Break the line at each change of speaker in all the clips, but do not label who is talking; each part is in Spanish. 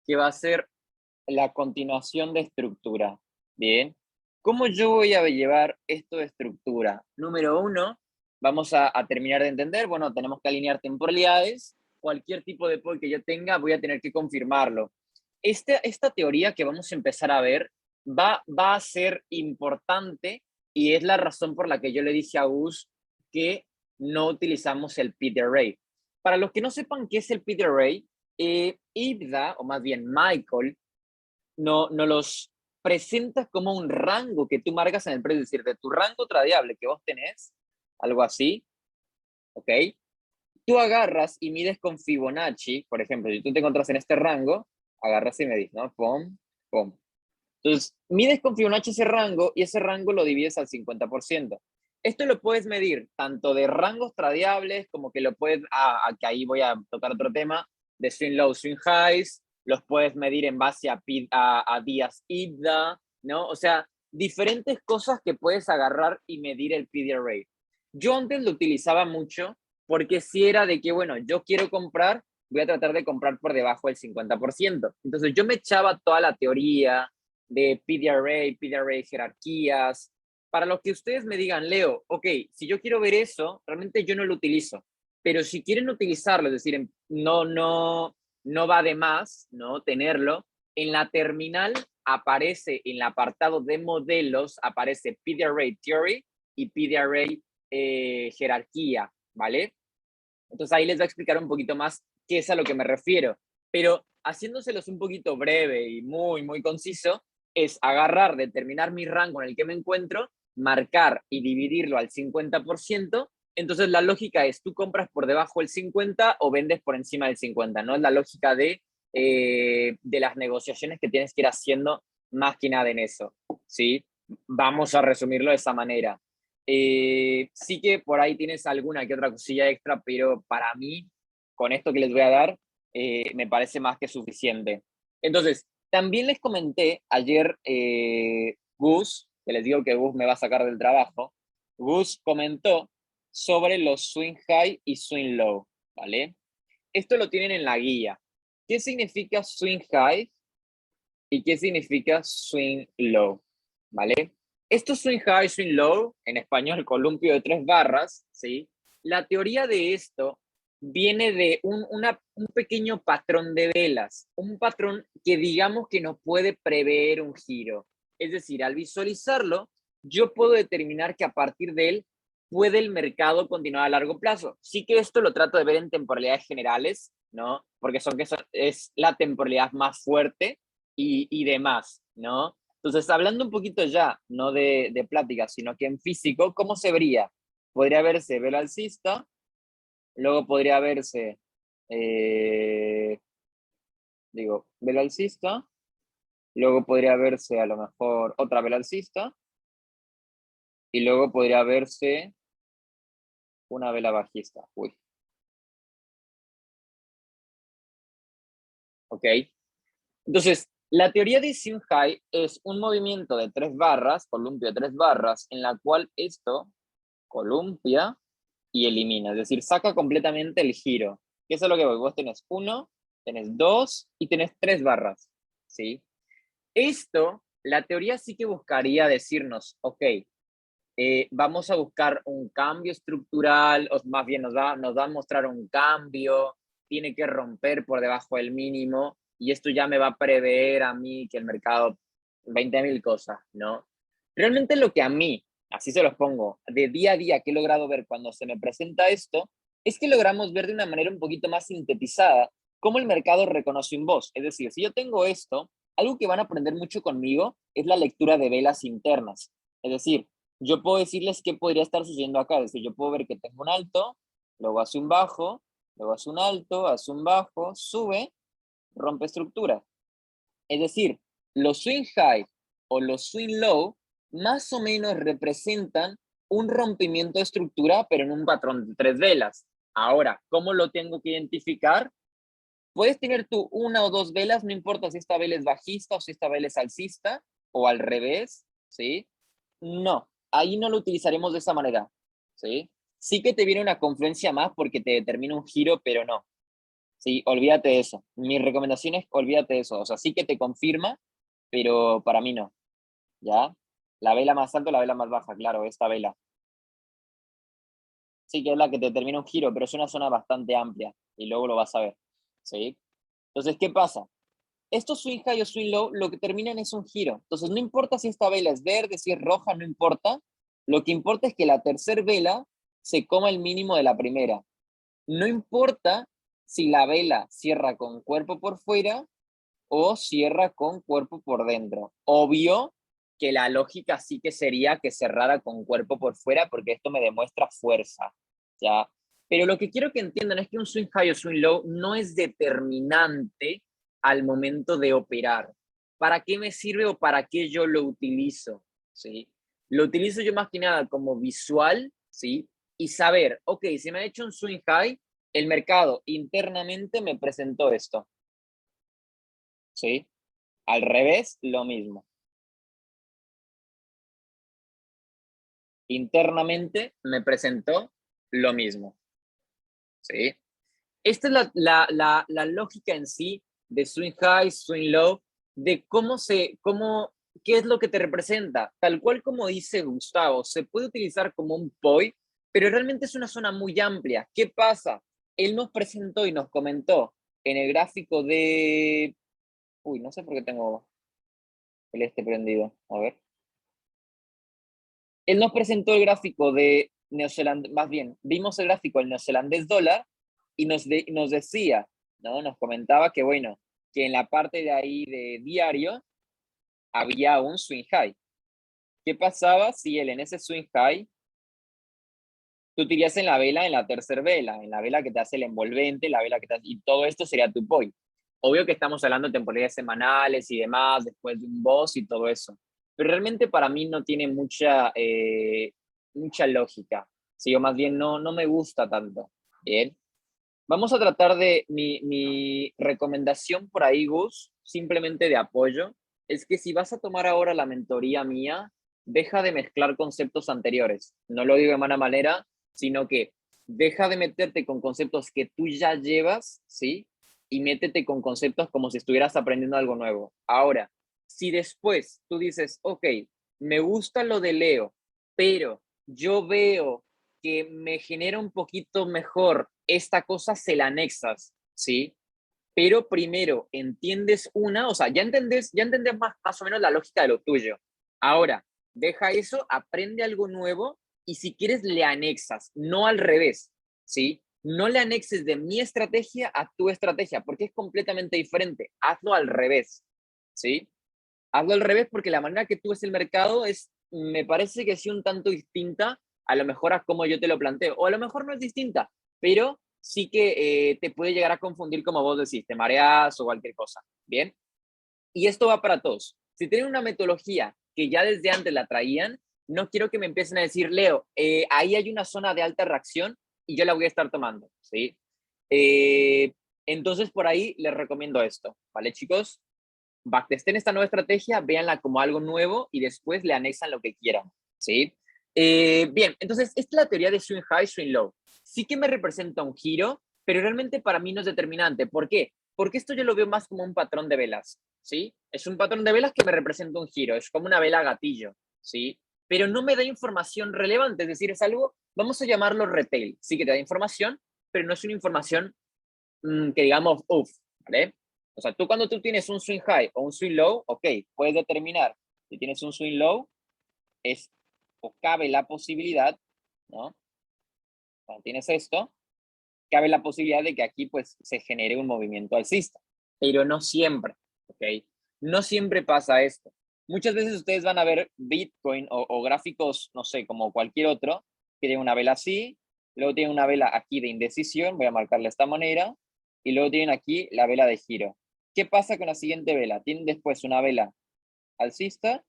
que va a ser la continuación de estructura. Bien. ¿Cómo yo voy a llevar esto de estructura? Número uno, vamos a terminar de entender, bueno, tenemos que alinear temporalidades. Cualquier tipo de POI que yo tenga, voy a tener que confirmarlo. Esta teoría que vamos a empezar a ver va a ser importante y es la razón por la que yo le dije a Gus que no utilizamos el pit array. Para los que no sepan qué es el pit array, Ibda, o más bien Michael, no los presentas como un rango que tú marcas en el precio, es decir, de tu rango tradeable que vos tenés, algo así, ¿ok? Tú agarras y mides con Fibonacci, por ejemplo, si tú te encuentras en este rango, agarras y medís, ¿no? Pum, pum. Entonces, mides con Fibonacci ese rango y ese rango lo divides al 50%. Esto lo puedes medir tanto de rangos tradeables como que lo puedes, que ahí voy a tocar otro tema, de swing low, swing highs, los puedes medir en base a días IBDA, ¿no? O sea, diferentes cosas que puedes agarrar y medir el PD array. Yo antes lo utilizaba mucho porque si era de que, bueno, yo quiero comprar, voy a tratar de comprar por debajo del 50%. Entonces yo me echaba toda la teoría, de PD array jerarquías. Para los que ustedes me digan, Leo, ok, si yo quiero ver eso, realmente yo no lo utilizo. Pero si quieren utilizarlo, es decir, no va de más, ¿no? Tenerlo. En la terminal aparece, en el apartado de modelos, aparece PD array theory y PD array jerarquía, ¿vale? Entonces ahí les voy a explicar un poquito más qué es a lo que me refiero. Pero haciéndoselos un poquito breve y muy conciso, es agarrar, determinar mi rango en el que me encuentro, marcar y dividirlo al 50%. Entonces la lógica es, tú compras por debajo del 50 o vendes por encima del 50, ¿no? Es la lógica de las negociaciones que tienes que ir haciendo más que nada en eso, ¿sí? Vamos a resumirlo de esa manera. Sí que por ahí tienes alguna que otra cosilla extra, pero para mí, con esto que les voy a dar, me parece más que suficiente. Entonces, también les comenté ayer, Gus, que les digo que Gus me va a sacar del trabajo, Gus comentó sobre los swing high y swing low, ¿vale? Esto lo tienen en la guía. ¿Qué significa swing high y qué significa swing low? ¿Vale? Esto swing high, swing low, en español columpio de 3 barras, ¿sí? La teoría de esto viene de un pequeño patrón de velas, un patrón que digamos que no puede prever un giro. Es decir, al visualizarlo, yo puedo determinar que a partir de él puede el mercado continuar a largo plazo. Sí que esto lo trato de ver en temporalidades generales, ¿no? Porque es la temporalidad más fuerte y demás, ¿no? Entonces, hablando un poquito ya, no de plática, sino que en físico, ¿cómo se vería? Podría verse vela alcista, luego podría verse, eh, vela alcista, luego podría verse a lo mejor otra vela alcista, y luego podría verse una vela bajista. Uy, ¿ok? Entonces, la teoría de Swing High es un movimiento de 3 barras, columpio de 3 barras, en la cual esto columpia y elimina, es decir, saca completamente el giro. ¿Qué es lo que voy? Vos tenés 1, tenés 2 y tenés 3 barras, ¿sí? Esto, la teoría sí que buscaría decirnos, ok, vamos a buscar un cambio estructural, o más bien nos va a mostrar un cambio, tiene que romper por debajo del mínimo, y esto ya me va a prever a mí que el mercado, 20.000 cosas, ¿no? Realmente lo que a mí, así se los pongo, de día a día que he logrado ver cuando se me presenta esto, es que logramos ver de una manera un poquito más sintetizada cómo el mercado reconoce un voz. Es decir, si yo tengo esto, algo que van a aprender mucho conmigo es la lectura de velas internas. Es decir, yo puedo decirles qué podría estar sucediendo acá. Es decir, yo puedo ver que tengo un alto, luego hace un bajo, luego hace un alto, hace un bajo, sube, rompe estructura. Es decir, los swing high o los swing low más o menos representan un rompimiento de estructura, pero en un patrón de 3 velas. Ahora, ¿cómo lo tengo que identificar? Puedes tener tú una o dos velas, no importa si esta vela es bajista o si esta vela es alcista, o al revés, ¿sí? No, ahí no lo utilizaremos de esa manera, ¿sí? Sí que te viene una confluencia más porque te determina un giro, pero no, Sí, olvídate de eso. Mi recomendación es olvídate de eso. O sea, sí que te confirma, pero para mí no. ¿Ya? La vela más alta o la vela más baja, claro, esta vela. Sí que es la que te termina un giro, pero es una zona bastante amplia y luego lo vas a ver. ¿Sí? Entonces, ¿qué pasa? Estos swing high o swing low lo que terminan es un giro. Entonces, no importa si esta vela es verde, si es roja, no importa. Lo que importa es que la tercera vela se coma el mínimo de la primera. No importa si la vela cierra con cuerpo por fuera o cierra con cuerpo por dentro. Obvio que la lógica sí que sería que cerrara con cuerpo por fuera porque esto me demuestra fuerza, ¿ya? Pero lo que quiero que entiendan es que un swing high o swing low no es determinante al momento de operar. ¿Para qué me sirve o para qué yo lo utilizo? ¿Sí? Lo utilizo yo más que nada como visual, ¿sí? Y saber, ok, si me ha hecho un swing high, el mercado internamente me presentó esto, ¿sí? Al revés, lo mismo. Internamente me presentó lo mismo, ¿sí? Esta es la lógica en sí de swing high, swing low, de qué es lo que te representa. Tal cual como dice Gustavo, se puede utilizar como un POI, pero realmente es una zona muy amplia. ¿Qué pasa? Él nos presentó y nos comentó en el gráfico de... Uy, no sé por qué tengo el prendido. A ver. Él nos presentó el gráfico de neozelandés, más bien, vimos el gráfico del neozelandés dólar y nos decía, ¿no? Nos comentaba que, bueno, que en la parte de ahí de diario había un swing high. ¿Qué pasaba si él en ese swing high, tú tirías en la vela, en la tercera vela, en la vela que te hace el envolvente, la vela que te hace, y todo esto sería tu point? Obvio que estamos hablando de temporalidades semanales y demás, después de un boss y todo eso. Pero realmente para mí no tiene mucha lógica. Sí, o más bien no me gusta tanto. Bien. Vamos a tratar de mi recomendación por ahí, Gus, simplemente de apoyo, es que si vas a tomar ahora la mentoría mía, deja de mezclar conceptos anteriores. No lo digo de mala manera, sino que deja de meterte con conceptos que tú ya llevas, ¿sí? Y métete con conceptos como si estuvieras aprendiendo algo nuevo. Ahora, si después tú dices, ok, me gusta lo de Leo, pero yo veo que me genera un poquito mejor esta cosa, se la anexas, ¿sí? Pero primero entiendes o sea, ya entendés más o menos la lógica de lo tuyo. Ahora, deja eso, aprende algo nuevo y si quieres le anexas, no al revés, ¿sí? No le anexes de mi estrategia a tu estrategia, porque es completamente diferente. Hazlo al revés, ¿sí? Hazlo al revés porque la manera que tú ves el mercado me parece que sí un tanto distinta a lo mejor a cómo yo te lo planteo. O a lo mejor no es distinta, pero sí que te puede llegar a confundir como vos decís, te mareas o cualquier cosa. Bien. Y esto va para todos. Si tienen una metodología que ya desde antes la traían, no quiero que me empiecen a decir, Leo, ahí hay una zona de alta reacción y yo la voy a estar tomando, ¿sí? Eh, entonces, por ahí les recomiendo esto, ¿vale, chicos? Backtesten esta nueva estrategia, véanla como algo nuevo y después le anexan lo que quieran, ¿sí? Bien, entonces, esta es la teoría de swing high, swing low. Sí que me representa un giro, pero realmente para mí no es determinante. ¿Por qué? Porque esto yo lo veo más como un patrón de velas, ¿sí? Es un patrón de velas que me representa un giro, es como una vela gatillo, ¿sí? Pero no me da información relevante, es decir, es algo, vamos a llamarlo retail, sí que te da información, pero no es una información que digamos, uff, ¿vale? O sea, cuando tú tienes un swing high o un swing low, ok, puedes determinar si tienes un swing low, es o cabe la posibilidad, ¿no? Cuando tienes esto, cabe la posibilidad de que aquí pues se genere un movimiento alcista, pero no siempre, ¿ok? No siempre pasa esto. Muchas veces ustedes van a ver Bitcoin o gráficos, no sé, como cualquier otro, que tiene una vela así, luego tiene una vela aquí de indecisión, voy a marcarle de esta manera, y luego tienen aquí la vela de giro. ¿Qué pasa con la siguiente vela? Tienen después una vela alcista,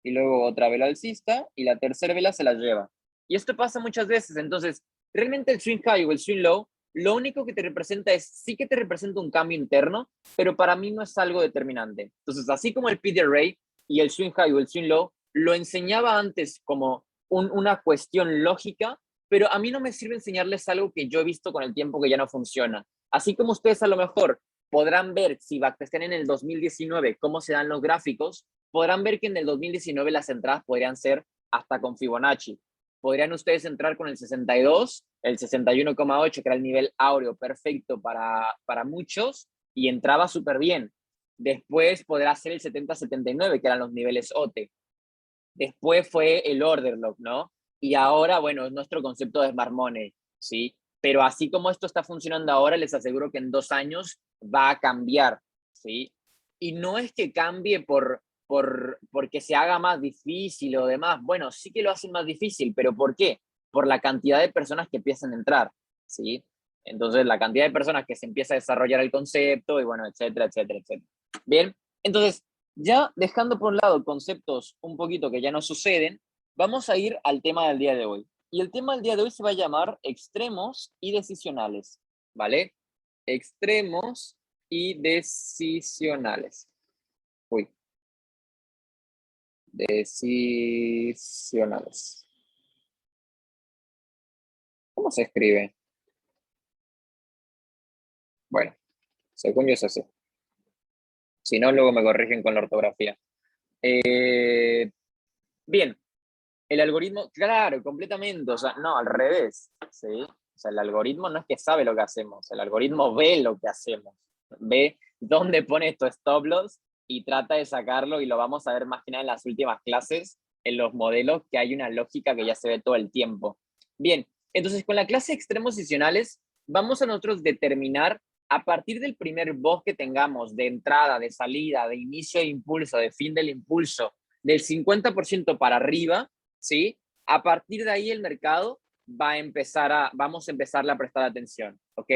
y luego otra vela alcista, y la tercera vela se la lleva. Y esto pasa muchas veces, entonces, realmente el swing high o el swing low, lo único que te representa sí que te representa un cambio interno, pero para mí no es algo determinante. Entonces, así como el PD Array y el swing high o el swing low, lo enseñaba antes como una cuestión lógica, pero a mí no me sirve enseñarles algo que yo he visto con el tiempo que ya no funciona. Así como ustedes a lo mejor podrán ver, si estén en el 2019, cómo se dan los gráficos, podrán ver que en el 2019 las entradas podrían ser hasta con Fibonacci. Podrían ustedes entrar con el 62, el 61,8, que era el nivel áureo perfecto para muchos, y entraba súper bien. Después podrá ser el 70-79, que eran los niveles OTE. Después fue el order lock, ¿no? Y ahora, bueno, es nuestro concepto de Smart Money, ¿sí? Pero así como esto está funcionando ahora, les aseguro que en 2 años va a cambiar, ¿sí? Y no es que cambie porque se haga más difícil o demás. Bueno, sí que lo hacen más difícil, pero ¿por qué? Por la cantidad de personas que empiezan a entrar, ¿sí? Entonces, la cantidad de personas que se empieza a desarrollar el concepto y bueno, etcétera, etcétera, etcétera. Bien, entonces, ya dejando por un lado conceptos un poquito que ya no suceden, vamos a ir al tema del día de hoy. Y el tema del día de hoy se va a llamar extremos y decisionales, ¿vale? Extremos y decisionales. Uy, decisionales. ¿Cómo se escribe? Bueno, según yo es así. Si no, luego me corrigen con la ortografía. Bien, el algoritmo, claro, completamente, o sea, no, al revés, ¿sí? O sea, el algoritmo no es que sabe lo que hacemos, el algoritmo ve lo que hacemos, ve dónde pone estos stop loss y trata de sacarlo, y lo vamos a ver más que nada en las últimas clases, en los modelos, que hay una lógica que ya se ve todo el tiempo. Bien, entonces con la clase de extremos decisionales vamos a nosotros determinar a partir del primer box que tengamos de entrada, de salida, de inicio de impulso, de fin del impulso, del 50% para arriba, ¿sí? A partir de ahí el mercado vamos a empezarle a prestar atención, ¿ok?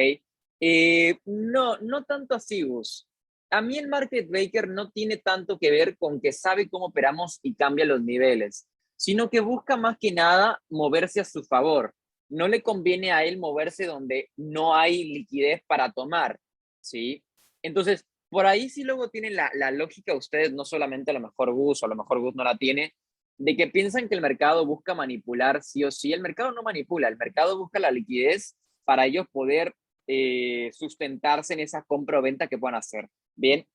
No tanto así, Gus. A mí el market maker no tiene tanto que ver con que sabe cómo operamos y cambia los niveles, sino que busca más que nada moverse a su favor. No le conviene a él moverse donde no hay liquidez para tomar, ¿sí? Entonces, por ahí sí luego tienen la lógica ustedes, no solamente a lo mejor Gus, o a lo mejor Gus no la tiene, de que piensan que el mercado busca manipular sí o sí. El mercado no manipula, el mercado busca la liquidez para ellos poder sustentarse en esa compra o venta que puedan hacer. Bien,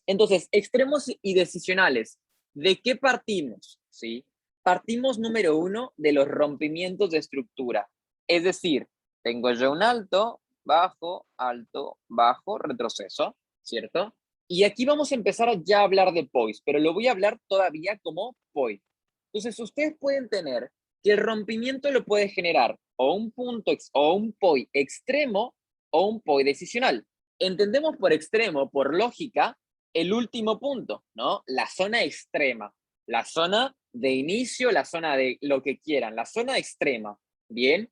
entonces, extremos y decisionales. ¿De qué partimos? ¿Sí? Partimos, número uno, de los rompimientos de estructura. Es decir, tengo yo un alto, bajo, retroceso, ¿cierto? Y aquí vamos a empezar a ya hablar de POIs, pero lo voy a hablar todavía como POI. Entonces, ustedes pueden tener que el rompimiento lo puede generar o un punto o un POI extremo o un POI decisional. Entendemos por extremo, por lógica, el último punto, ¿no? La zona extrema, la zona de inicio, la zona de lo que quieran, la zona extrema. Bien,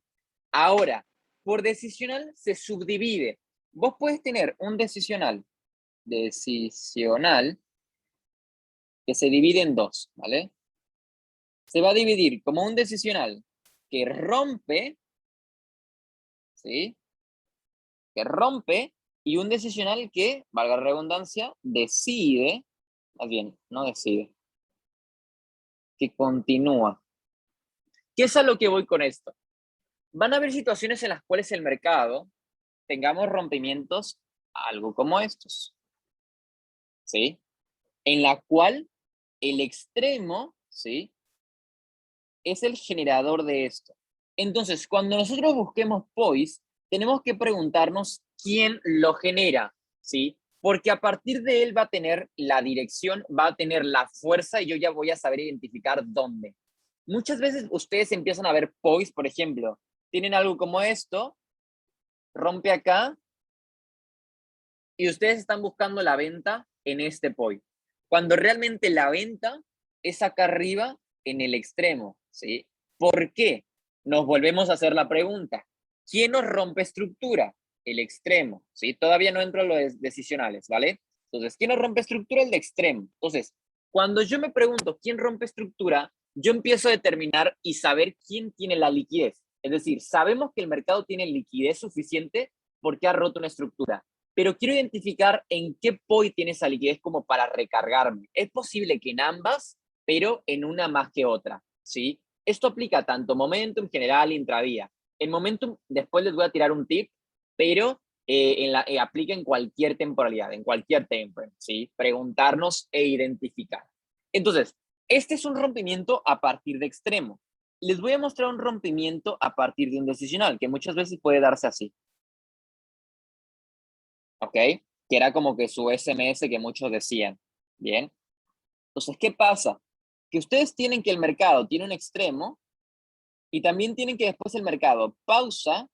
ahora, por decisional se subdivide. Vos puedes tener un decisional que se divide en dos, ¿vale? Se va a dividir como un decisional que rompe, ¿sí? Que rompe, y un decisional que, valga la redundancia, decide, más bien, no decide, que continúa. ¿Qué es a lo que voy con esto? Van a haber situaciones en las cuales el mercado tengamos rompimientos, algo como estos, ¿sí? En la cual el extremo, ¿sí? Es el generador de esto. Entonces, cuando nosotros busquemos POIs, tenemos que preguntarnos quién lo genera, ¿sí? Porque a partir de él va a tener la dirección, va a tener la fuerza, y yo ya voy a saber identificar dónde. Muchas veces ustedes empiezan a ver POIs, por ejemplo, tienen algo como esto, rompe acá, y ustedes están buscando la venta en este POI, cuando realmente la venta es acá arriba en el extremo, ¿sí? ¿Por qué? Nos volvemos a hacer la pregunta, ¿quién nos rompe estructura? El extremo, ¿sí? Todavía no entro a los decisionales, ¿vale? Entonces, ¿quién nos rompe estructura? El de extremo. Entonces, cuando yo me pregunto quién rompe estructura, yo empiezo a determinar y saber quién tiene la liquidez. Es decir, sabemos que el mercado tiene liquidez suficiente porque ha roto una estructura, pero quiero identificar en qué POI tiene esa liquidez como para recargarme. Es posible que en ambas, pero en una más que otra, ¿sí? Esto aplica tanto momentum, general, intradía. En momentum, después les voy a tirar un tip, pero aplica en cualquier temporalidad, en cualquier time frame, ¿sí? Preguntarnos e identificar. Entonces, este es un rompimiento a partir de extremo. Les voy a mostrar un rompimiento a partir de un decisional, que muchas veces puede darse así. ¿Ok? Que era como que su SMS que muchos decían. Bien. Entonces, ¿qué pasa? Que ustedes tienen que el mercado tiene un extremo y también tienen que después el mercado pausa,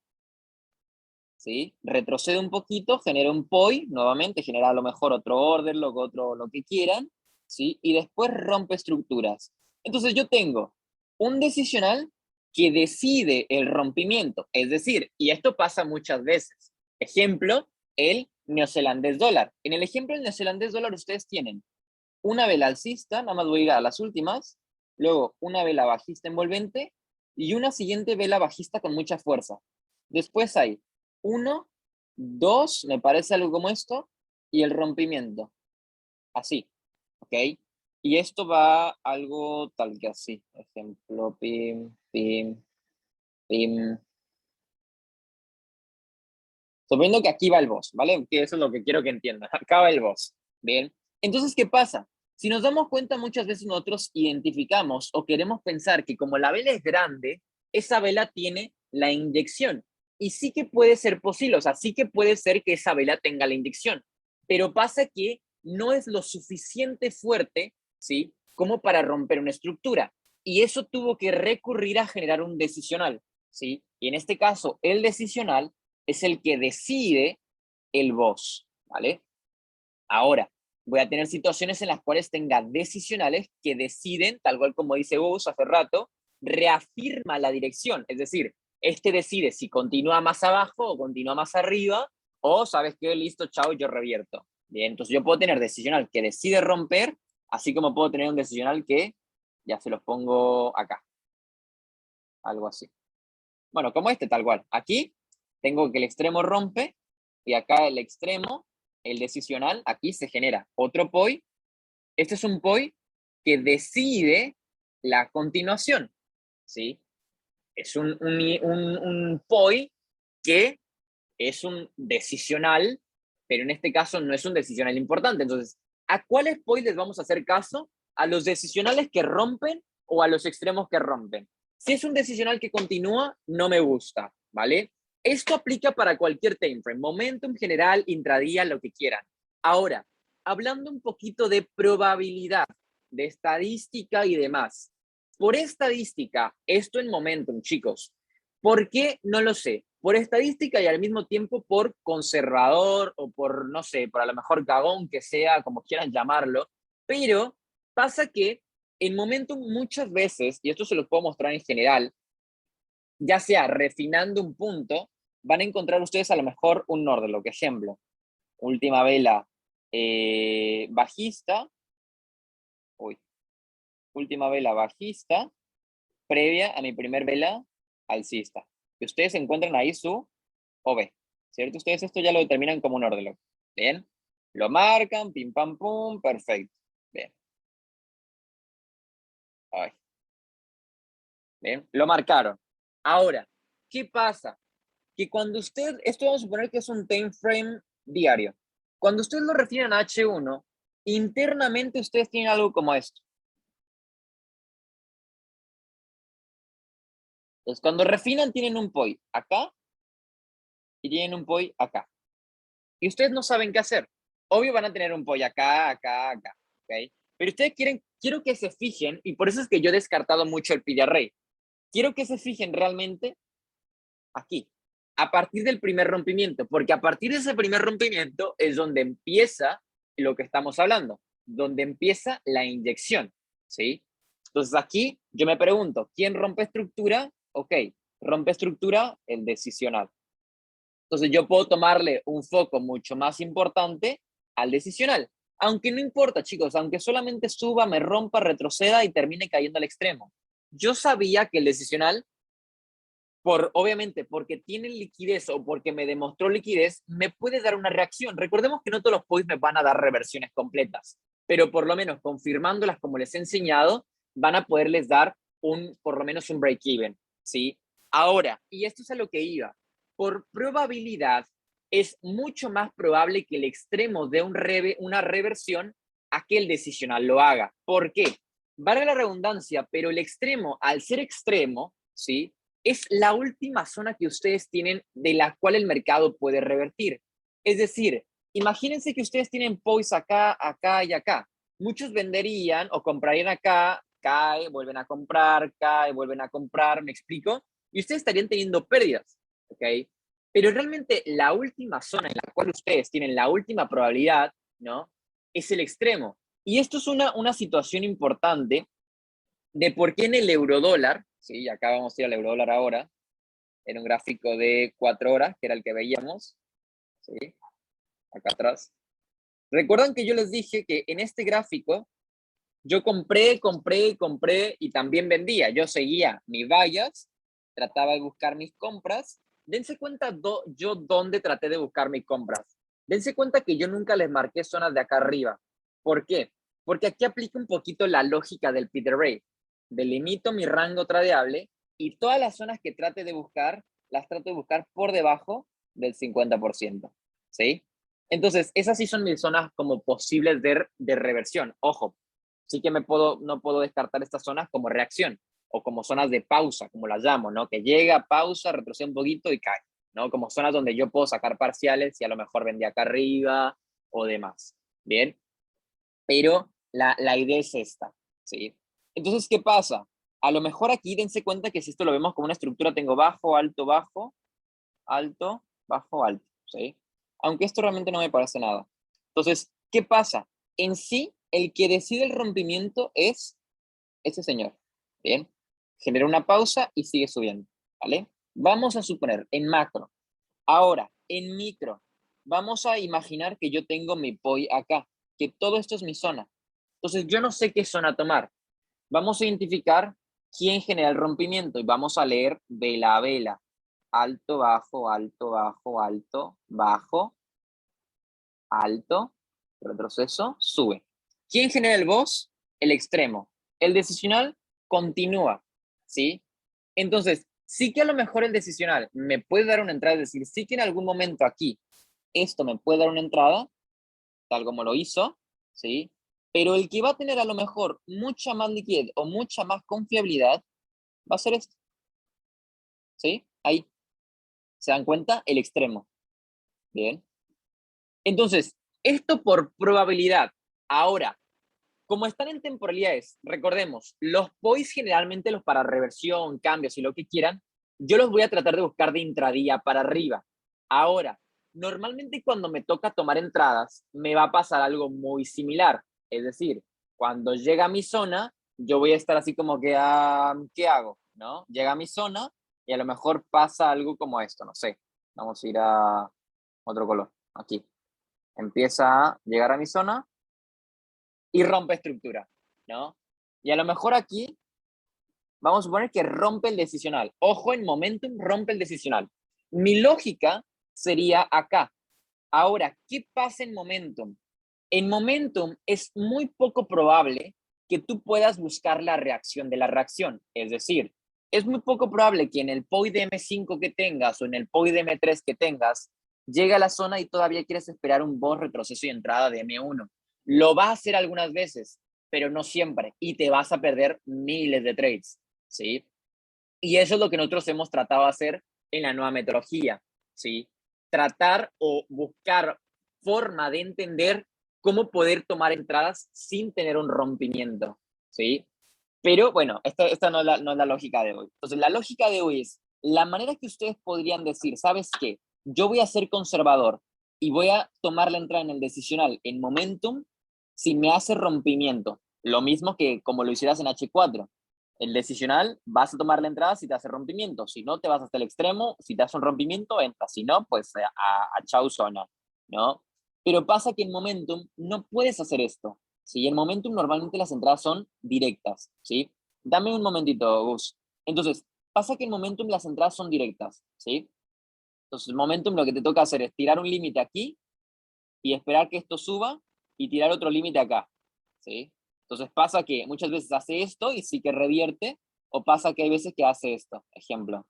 ¿sí? Retrocede un poquito, genera un POI, nuevamente, genera a lo mejor otro order, lo que quieran, ¿sí? Y después rompe estructuras. Entonces yo tengo un decisional que decide el rompimiento, es decir, y esto pasa muchas veces. Ejemplo, el neozelandés dólar. En el ejemplo del neozelandés dólar ustedes tienen una vela alcista, nada más voy a ir a las últimas, luego una vela bajista envolvente y una siguiente vela bajista con mucha fuerza. Después hay 1, 2, me parece algo como esto, y el rompimiento. Así, ¿ok? Y esto va algo tal que así. Ejemplo, pim, pim, pim. Suponiendo que aquí va el boss, ¿vale? Que eso es lo que quiero que entiendan. Acá va el boss. Bien. Entonces, ¿qué pasa? Si nos damos cuenta, muchas veces nosotros identificamos o queremos pensar que como la vela es grande, esa vela tiene la inyección. Y sí que puede ser posible, o sea, sí que puede ser que esa vela tenga la inyección. Pero pasa que no es lo suficiente fuerte, ¿sí? Como para romper una estructura. Y eso tuvo que recurrir a generar un decisional, ¿sí? Y en este caso, el decisional es el que decide el boss, ¿vale? Ahora, voy a tener situaciones en las cuales tenga decisionales que deciden, tal cual como dice Gus hace rato, reafirma la dirección. Es decir, este decide si continúa más abajo o continúa más arriba, o sabes qué, listo, chao, yo revierto. Bien, entonces yo puedo tener decisional que decide romper, así como puedo tener un decisional que, ya se los pongo acá, algo así. Bueno, como este, tal cual. Aquí tengo que el extremo rompe y acá el extremo, el decisional, aquí se genera otro POI. Este es un POI que decide la continuación, ¿sí? Es un POI que es un decisional, pero en este caso no es un decisional importante. Entonces, ¿a cuáles POI les vamos a hacer caso? ¿A los decisionales que rompen o a los extremos que rompen? Si es un decisional que continúa, no me gusta, ¿vale? Esto aplica para cualquier time frame, momentum general, intradía, lo que quieran. Ahora, hablando un poquito de probabilidad, de estadística y demás. Por estadística, esto en momentum, chicos, ¿por qué? No lo sé. Por estadística y al mismo tiempo por conservador o por, no sé, por a lo mejor cagón que sea, como quieran llamarlo. Pero pasa que en momentum muchas veces, y esto se lo puedo mostrar en general, ya sea refinando un punto, van a encontrar ustedes a lo mejor un Norderlock, que ejemplo, última vela bajista, uy, última vela bajista, previa a mi primer vela alcista. Que ustedes encuentran ahí su OB, ¿cierto? Ustedes esto ya lo determinan como un orderlock. Bien, lo marcan, pim pam pum, perfecto. Bien. Ay. Bien, lo marcaron. Ahora, ¿qué pasa? Que cuando usted, esto vamos a suponer que es un time frame diario. Cuando ustedes lo refieren a H1, internamente ustedes tienen algo como esto. Entonces, cuando refinan, tienen un POI acá y tienen un POI acá. Y ustedes no saben qué hacer. Obvio van a tener un POI acá, acá, acá. ¿Ok? Pero ustedes quiero que se fijen, y por eso es que yo he descartado mucho el PD array. Quiero que se fijen realmente aquí, a partir del primer rompimiento, porque a partir de ese primer rompimiento es donde empieza lo que estamos hablando, donde empieza la inyección, ¿sí? Entonces aquí yo me pregunto, ¿quién rompe estructura? Ok, rompe estructura el decisional. Entonces yo puedo tomarle un foco mucho más importante al decisional. Aunque no importa, chicos, aunque solamente suba, me rompa, retroceda y termine cayendo al extremo. Yo sabía que el decisional, obviamente, porque tiene liquidez o porque me demostró liquidez, me puede dar una reacción. Recordemos que no todos los points me van a dar reversiones completas, pero por lo menos confirmándolas como les he enseñado, van a poderles dar por lo menos un break-even, ¿sí? Ahora, y esto es a lo que iba, por probabilidad, es mucho más probable que el extremo de una reversión a que el decisional lo haga. ¿Por qué? Valga la redundancia, pero el extremo, al ser extremo, ¿sí? Es la última zona que ustedes tienen de la cual el mercado puede revertir. Es decir, imagínense que ustedes tienen POIs acá, acá y acá. Muchos venderían o comprarían acá, cae, vuelven a comprar, cae, vuelven a comprar, ¿me explico? Y ustedes estarían teniendo pérdidas, ¿ok? Pero realmente la última zona en la cual ustedes tienen la última probabilidad, ¿no? Es el extremo. Y esto es una situación importante de por qué en el eurodólar, ¿sí? Acá vamos a ir al eurodólar ahora, en un gráfico de 4 horas, que era el que veíamos, ¿sí? Acá atrás. Recuerdan que yo les dije que en este gráfico yo compré y también vendía. Yo seguía mis vallas, trataba de buscar mis compras. Dense cuenta yo dónde traté de buscar mis compras. Dense cuenta que yo nunca les marqué zonas de acá arriba. ¿Por qué? Porque aquí aplica un poquito la lógica del Peter Ray. Delimito mi rango tradeable y todas las zonas que trate de buscar, las trato de buscar por debajo del 50%. ¿Sí? Entonces, esas sí son mis zonas como posibles de reversión. Ojo, sí que no puedo descartar estas zonas como reacción o como zonas de pausa, como las llamo, ¿no? Que llega, pausa, retrocede un poquito y cae, ¿no? Como zonas donde yo puedo sacar parciales y a lo mejor vendí acá arriba o demás, ¿bien? Pero la idea es esta, ¿sí? Entonces, ¿qué pasa? A lo mejor aquí dense cuenta que si esto lo vemos como una estructura, tengo bajo, alto, bajo, alto, bajo, alto, ¿sí? Aunque esto realmente no me parece nada. Entonces, ¿qué pasa? En sí, el que decide el rompimiento es ese señor. Bien, genera una pausa y sigue subiendo, ¿vale? Vamos a suponer en macro. Ahora, en micro, vamos a imaginar que yo tengo mi POI acá, que todo esto es mi zona. Entonces, yo no sé qué zona tomar. Vamos a identificar quién genera el rompimiento y vamos a leer vela a vela. Alto, bajo, alto, bajo, alto, bajo, alto, retroceso, sube. ¿Quién genera el boss? El extremo. El decisional continúa, ¿sí? Entonces, sí que a lo mejor el decisional me puede dar una entrada, es decir, sí que en algún momento aquí esto me puede dar una entrada, tal como lo hizo, ¿sí? Pero el que va a tener a lo mejor mucha más liquidez o mucha más confiabilidad va a ser esto, ¿sí? Ahí, ¿se dan cuenta? El extremo, ¿bien? Entonces, esto por probabilidad. Ahora, como están en temporalidades, recordemos, los POIs generalmente los para reversión, cambios y lo que quieran, yo los voy a tratar de buscar de intradía para arriba. Ahora, normalmente cuando me toca tomar entradas, me va a pasar algo muy similar. Es decir, cuando llega a mi zona, yo voy a estar así como que, ¿qué hago? ¿No? Llega a mi zona y a lo mejor pasa algo como esto, no sé. Vamos a ir a otro color, aquí. Empieza a llegar a mi zona y rompe estructura, ¿no? Y a lo mejor aquí vamos a suponer que rompe el decisional. Ojo, en momentum rompe el decisional. Mi lógica sería acá. Ahora, ¿qué pasa en momentum? En momentum es muy poco probable que tú puedas buscar la reacción de la reacción. Es decir, es muy poco probable que en el POI de M5 que tengas o en el POI de M3 que tengas, llegue a la zona y todavía quieres esperar un boss, retroceso y entrada de M1. Lo vas a hacer algunas veces, pero no siempre. Y te vas a perder miles de trades, ¿sí? Y eso es lo que nosotros hemos tratado de hacer en la nueva metodología, ¿sí? Tratar o buscar forma de entender cómo poder tomar entradas sin tener un rompimiento, ¿sí? Pero bueno, esta no es la lógica de hoy. Entonces, la lógica de hoy es la manera que ustedes podrían decir, ¿sabes qué? Yo voy a ser conservador y voy a tomar la entrada en el decisional en momentum si me hace rompimiento. Lo mismo que como lo hicieras en H4. El decisional, vas a tomar la entrada si te hace rompimiento. Si no, te vas hasta el extremo. Si te hace un rompimiento, entras. Si no, pues a chau zona, ¿no? Pero pasa que en momentum no puedes hacer esto. ¿Sí? En momentum normalmente las entradas son directas, ¿sí? Dame un momentito, Gus. Entonces, pasa que en momentum las entradas son directas, ¿sí? Entonces, en momentum lo que te toca hacer es tirar un límite aquí y esperar que esto suba y tirar otro límite acá, ¿sí? Entonces pasa que muchas veces hace esto y sí que revierte, o pasa que hay veces que hace esto, ejemplo.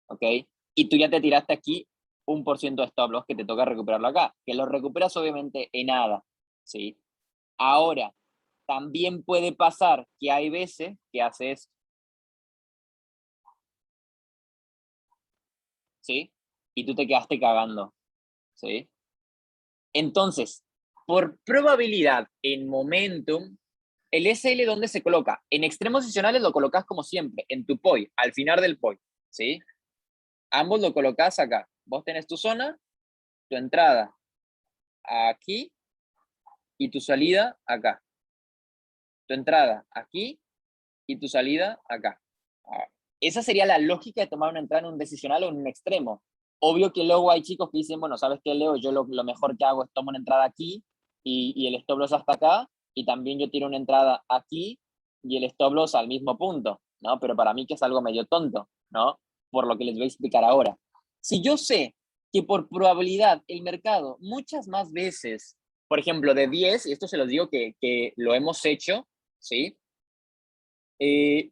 ¿ok? Y tú ya te tiraste aquí 1% de stop loss que te toca recuperarlo acá, que lo recuperas obviamente en nada, ¿sí? Ahora, también puede pasar que hay veces que haces, ¿sí? Y tú te quedaste cagando, ¿sí? Entonces, por probabilidad en momentum, el SL, ¿dónde se coloca? En extremos adicionales lo colocas como siempre, en tu POI, al final del POI, ¿sí? Ambos lo colocas acá. Vos tenés tu zona, tu entrada aquí y tu salida acá. Tu entrada aquí y tu salida acá. Esa sería la lógica de tomar una entrada en un decisional o en un extremo. Obvio que luego hay chicos que dicen, bueno, ¿sabes qué, Leo? Yo lo mejor que hago es tomo una entrada aquí y el stop loss hasta acá, y también yo tiro una entrada aquí y el stop loss al mismo punto, ¿no? Pero para mí que es algo medio tonto, ¿no? Por lo que les voy a explicar ahora. Si yo sé que por probabilidad el mercado muchas más veces, por ejemplo, de 10, y esto se los digo que lo hemos hecho, ¿sí? Eh,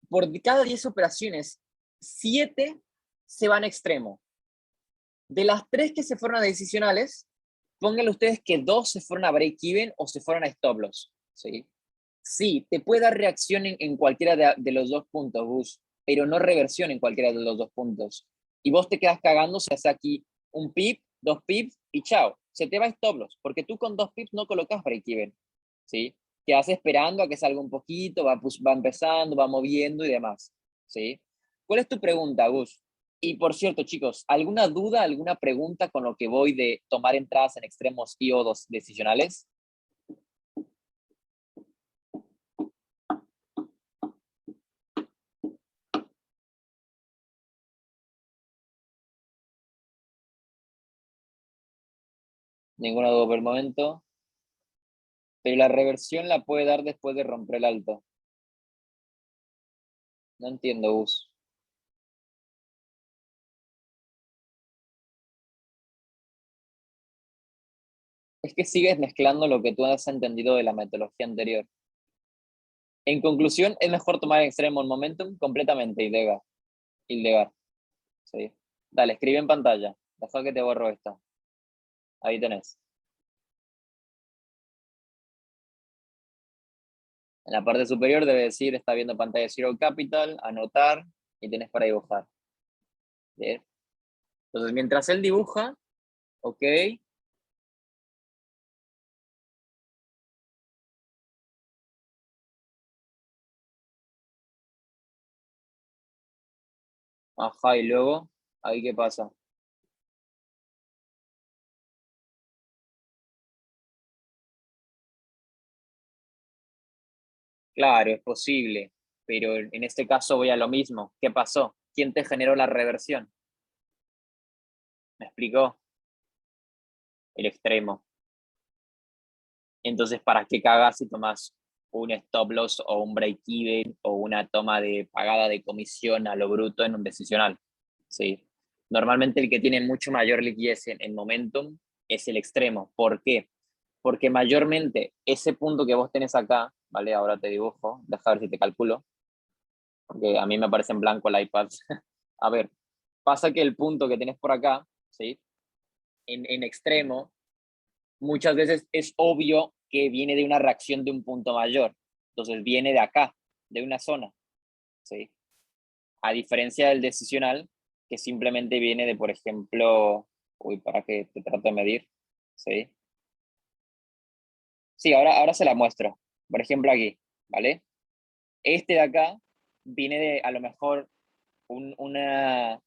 por cada 10 operaciones, 7 se van a extremo. De las 3 que se fueron a decisionales, pónganle ustedes que 2 se fueron a break-even o se fueron a stop loss. ¿Sí? Sí, te puede dar reacción en cualquiera de los dos puntos, Gus, pero no reversión en cualquiera de los dos puntos. Y vos te quedas cagando, se hace aquí un pip, 2 pips y chao. Se te va stop loss, porque tú con 2 pips no colocas break-even. ¿Sí? Quedas esperando a que salga un poquito, va empezando, va moviendo y demás. ¿Sí? ¿Cuál es tu pregunta, Gus? Y por cierto, chicos, ¿alguna duda, alguna pregunta con lo que voy de tomar entradas en extremos y o dos decisionales? Ninguna duda por el momento. Pero la reversión la puede dar después de romper el alto. No entiendo, Gus. Es que sigues mezclando lo que tú has entendido de la metodología anterior. En conclusión, es mejor tomar extremo el momentum completamente, Ildegar. ¿Sí? Dale, escribe en pantalla. Deja que te borro esto. Ahí tenés. En la parte superior debe decir, está viendo pantalla Zero Capital, anotar, y tenés para dibujar. Bien. Entonces, mientras él dibuja, ok. Ajá, y luego, ahí qué pasa. Claro, es posible, pero en este caso voy a lo mismo. ¿Qué pasó? ¿Quién te generó la reversión? ¿Me explicó? El extremo. Entonces, ¿para qué cagas si tomas un stop loss o un break even o una toma de pagada de comisión a lo bruto en un decisional? Sí. Normalmente el que tiene mucho mayor liquidez en momentum es el extremo. ¿Por qué? Porque mayormente ese punto que vos tenés acá, ¿vale? Ahora te dibujo, deja ver si te calculo, porque a mí me aparece en blanco el iPad. A ver, pasa que el punto que tenés por acá, ¿sí? En extremo, muchas veces es obvio que viene de una reacción de un punto mayor. Entonces viene de acá, de una zona, ¿sí? A diferencia del decisional, que simplemente viene de, por ejemplo, uy, para que te trato de medir, ¿sí? Sí, ahora se la muestro. Por ejemplo, aquí, ¿vale? Este de acá viene de, a lo mejor, una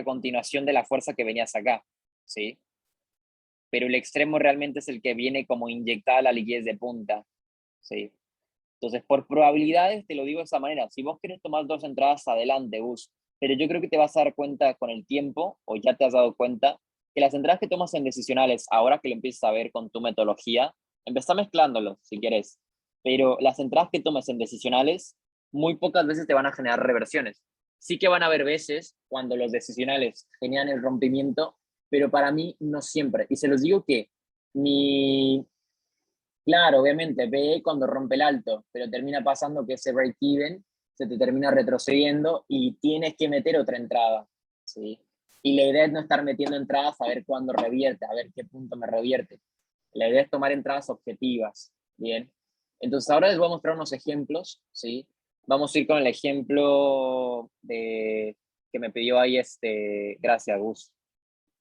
continuación de la fuerza que venías acá, ¿sí? Pero el extremo realmente es el que viene como inyectada la liquidez de punta, ¿sí? Entonces, por probabilidades, te lo digo de esa manera, si vos querés tomar 2 entradas, adelante, Gus, pero yo creo que te vas a dar cuenta con el tiempo, o ya te has dado cuenta, que las entradas que tomas en decisionales, ahora que lo empiezas a ver con tu metodología, empezá mezclándolo, si quieres, pero las entradas que tomes en decisionales, muy pocas veces te van a generar reversiones. Sí que van a haber veces cuando los decisionales generan el rompimiento, pero para mí no siempre. Y se los digo que mi, claro, obviamente, ve cuando rompe el alto, pero termina pasando que ese break-even se te termina retrocediendo y tienes que meter otra entrada, ¿sí? Y la idea es no estar metiendo entradas a ver cuándo revierte, a ver qué punto me revierte. La idea es tomar entradas objetivas, ¿bien? Entonces ahora les voy a mostrar unos ejemplos, ¿sí? Vamos a ir con el ejemplo que me pidió ahí gracias Gus,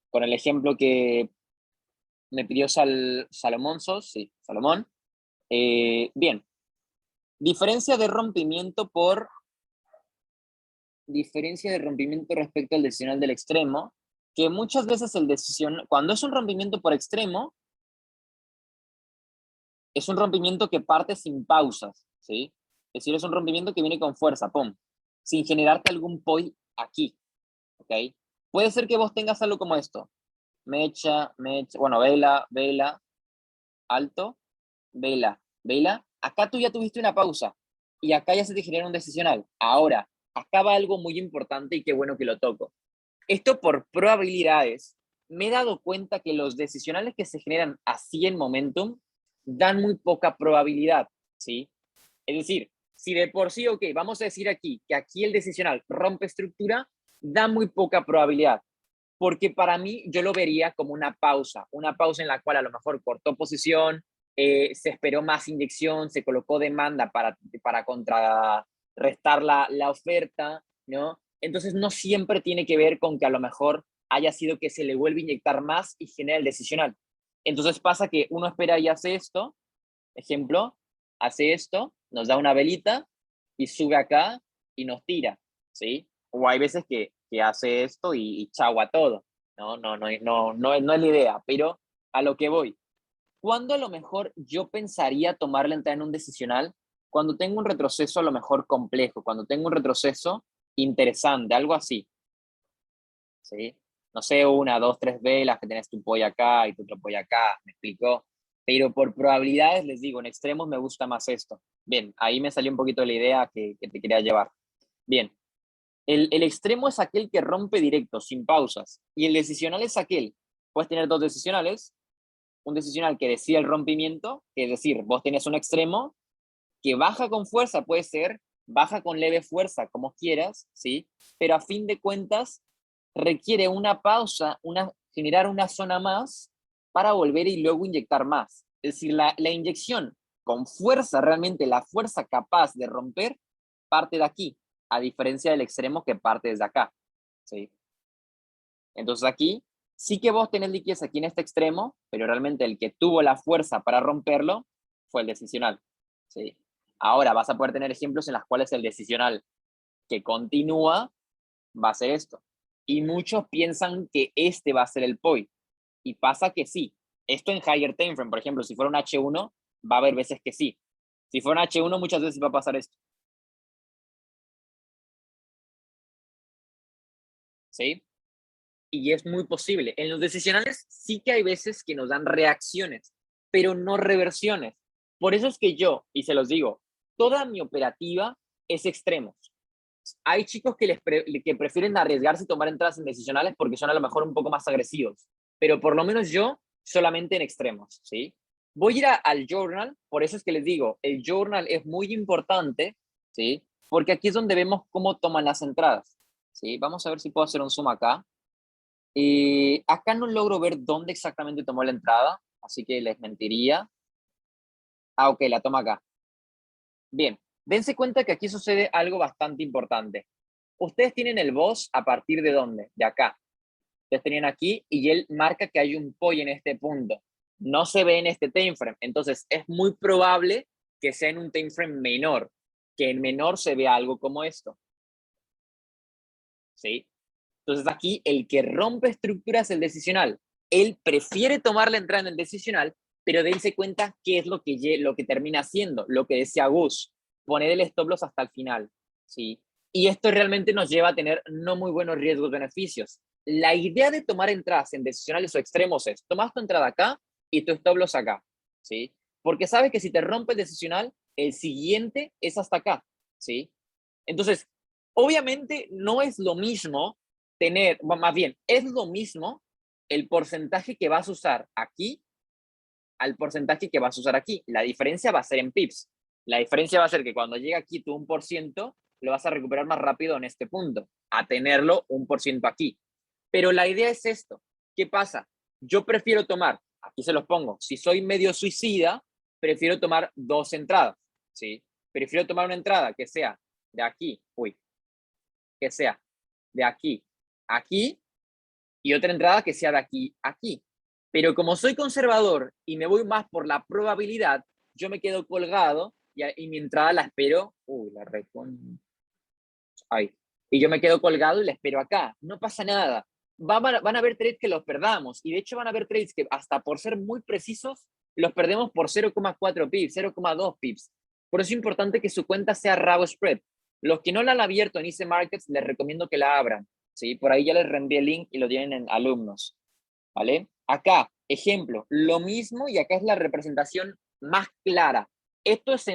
con el ejemplo que me pidió Salomón Sos, sí, Salomón. Bien, diferencia de rompimiento respecto al decisional del extremo, que muchas veces cuando es un rompimiento por extremo, es un rompimiento que parte sin pausas, ¿sí? Es decir, es un rompimiento que viene con fuerza, ¡pum! Sin generarte algún point aquí, ¿ok? Puede ser que vos tengas algo como esto, mecha, bueno, vela, vela, alto, vela, vela. Acá tú ya tuviste una pausa y acá ya se te genera un decisional. Ahora, acá va algo muy importante y qué bueno que lo toco. Esto por probabilidades, me he dado cuenta que los decisionales que se generan así en momentum dan muy poca probabilidad, ¿sí? Es decir, si de por sí, ok, vamos a decir aquí que aquí el decisional rompe estructura, da muy poca probabilidad, porque para mí yo lo vería como una pausa en la cual a lo mejor cortó posición, se esperó más inyección, se colocó demanda para contrarrestar la oferta, ¿no? Entonces no siempre tiene que ver con que a lo mejor haya sido que se le vuelve a inyectar más y genera el decisional. Entonces pasa que uno espera y hace esto, ejemplo, hace esto, nos da una velita y sube acá y nos tira, ¿sí? O hay veces que hace esto y chau a todo. No es la idea, pero a lo que voy. ¿Cuándo a lo mejor yo pensaría tomar la entrada en un decisional? Cuando tengo un retroceso a lo mejor complejo, cuando tengo un retroceso interesante, algo así, ¿sí? No sé, una, dos, tres velas que tenés tu pollo acá y tu otro pollo acá, ¿me explico? Pero por probabilidades les digo, en extremos me gusta más esto. Bien, ahí me salió un poquito la idea que te quería llevar. Bien, el extremo es aquel que rompe directo, sin pausas, y el decisional es aquel, puedes tener dos decisionales, un decisional que decide el rompimiento, es decir, vos tenés un extremo que baja con fuerza, puede ser, baja con leve fuerza, como quieras, ¿sí? Pero a fin de cuentas requiere una pausa, generar una zona más para volver y luego inyectar más. Es decir, la inyección con fuerza, realmente la fuerza capaz de romper, parte de aquí, a diferencia del extremo que parte desde acá, ¿sí? Entonces aquí sí que vos tenés liquidez aquí en este extremo, pero realmente el que tuvo la fuerza para romperlo fue el decisional, ¿sí? Ahora vas a poder tener ejemplos en los cuales el decisional que continúa va a ser esto. Y muchos piensan que este va a ser el POI. Y pasa que sí. Esto en higher time frame, por ejemplo, si fuera un H1, va a haber veces que sí. Si fuera un H1, muchas veces va a pasar esto. ¿Sí? Y es muy posible. En los decisionales sí que hay veces que nos dan reacciones, pero no reversiones. Por eso es que yo, y se los digo, toda mi operativa es extremos. Hay chicos que prefieren arriesgarse y tomar entradas en decisionales porque son a lo mejor un poco más agresivos, pero por lo menos yo solamente en extremos, ¿sí? Voy a ir al journal, por eso es que les digo, el journal es muy importante, ¿sí? Porque aquí es donde vemos cómo toman las entradas, ¿sí? Vamos a ver si puedo hacer un zoom acá. Acá no logro ver dónde exactamente tomó la entrada, así que les mentiría. Ah, ok, la toma acá. Bien, dense cuenta que aquí sucede algo bastante importante. Ustedes tienen el boss a partir de dónde? De acá. Ustedes tenían aquí y él marca que hay un POI en este punto. No se ve en este time frame. Entonces es muy probable que sea en un time frame menor, que en menor se vea algo como esto. ¿Sí? Entonces aquí el que rompe estructura es el decisional. Él prefiere tomar la entrada en el decisional, pero dense cuenta qué es lo que termina haciendo, lo que decía Gus, poner el stop loss hasta el final. ¿Sí? Y esto realmente nos lleva a tener no muy buenos riesgos-beneficios. La idea de tomar entradas en decisionales o extremos es, tomas tu entrada acá y tu stop loss acá. ¿Sí? Porque sabes que si te rompe el decisional, el siguiente es hasta acá. ¿Sí? Entonces, obviamente no es lo mismo más bien, es lo mismo el porcentaje que vas a usar aquí al porcentaje que vas a usar aquí. La diferencia va a ser en pips. La diferencia va a ser que cuando llega aquí tu 1%, lo vas a recuperar más rápido en este punto, a tenerlo 1% aquí. Pero la idea es esto. ¿Qué pasa? Yo prefiero tomar, aquí se los pongo, si soy medio suicida, prefiero tomar 2 entradas, ¿sí? Prefiero tomar una entrada que sea de aquí, que sea de aquí, aquí, y otra entrada que sea de aquí, aquí. Pero como soy conservador y me voy más por la probabilidad, yo me quedo colgado y mi entrada la espero, la recon... Ahí. Y yo me quedo colgado y la espero acá. No pasa nada. Van a haber trades que los perdamos. Y de hecho van a haber trades que hasta por ser muy precisos, los perdemos por 0,4 pips, 0,2 pips. Por eso es importante que su cuenta sea Rabo Spread. Los que no la han abierto en Easy Markets, les recomiendo que la abran. ¿Sí? Por ahí ya les reenvié el link y lo tienen en alumnos. ¿Vale? Acá, ejemplo, lo mismo y acá es la representación más clara. Esto es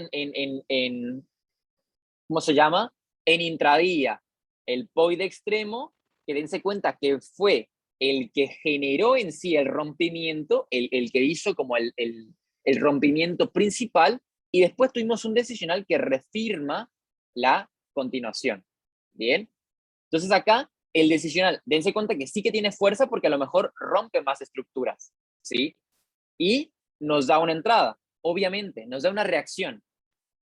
¿cómo se llama? En intradía. El POI de extremo, que dense cuenta que fue el que generó en sí el rompimiento, el que hizo como el rompimiento principal, y después tuvimos un decisional que refirma la continuación. ¿Bien? Entonces acá, el decisional, dense cuenta que sí que tiene fuerza porque a lo mejor rompe más estructuras, ¿sí? Y nos da una entrada, obviamente, nos da una reacción.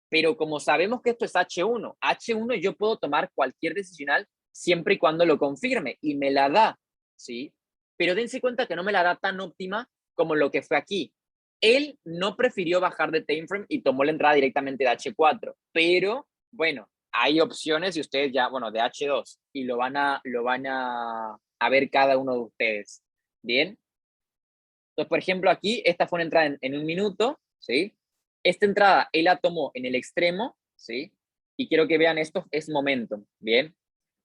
Pero como sabemos que esto es H1 yo puedo tomar cualquier decisional siempre y cuando lo confirme y me la da, ¿sí? Pero dense cuenta que no me la da tan óptima como lo que fue aquí. Él no prefirió bajar de time frame y tomó la entrada directamente de H4, pero bueno, hay opciones y ustedes ya, bueno, de H2 y lo van a ver cada uno de ustedes, ¿bien? Entonces, por ejemplo, aquí, esta fue una entrada en un minuto, ¿sí? Esta entrada él la tomó en el extremo, ¿sí? Y quiero que vean esto, es momentum, ¿bien?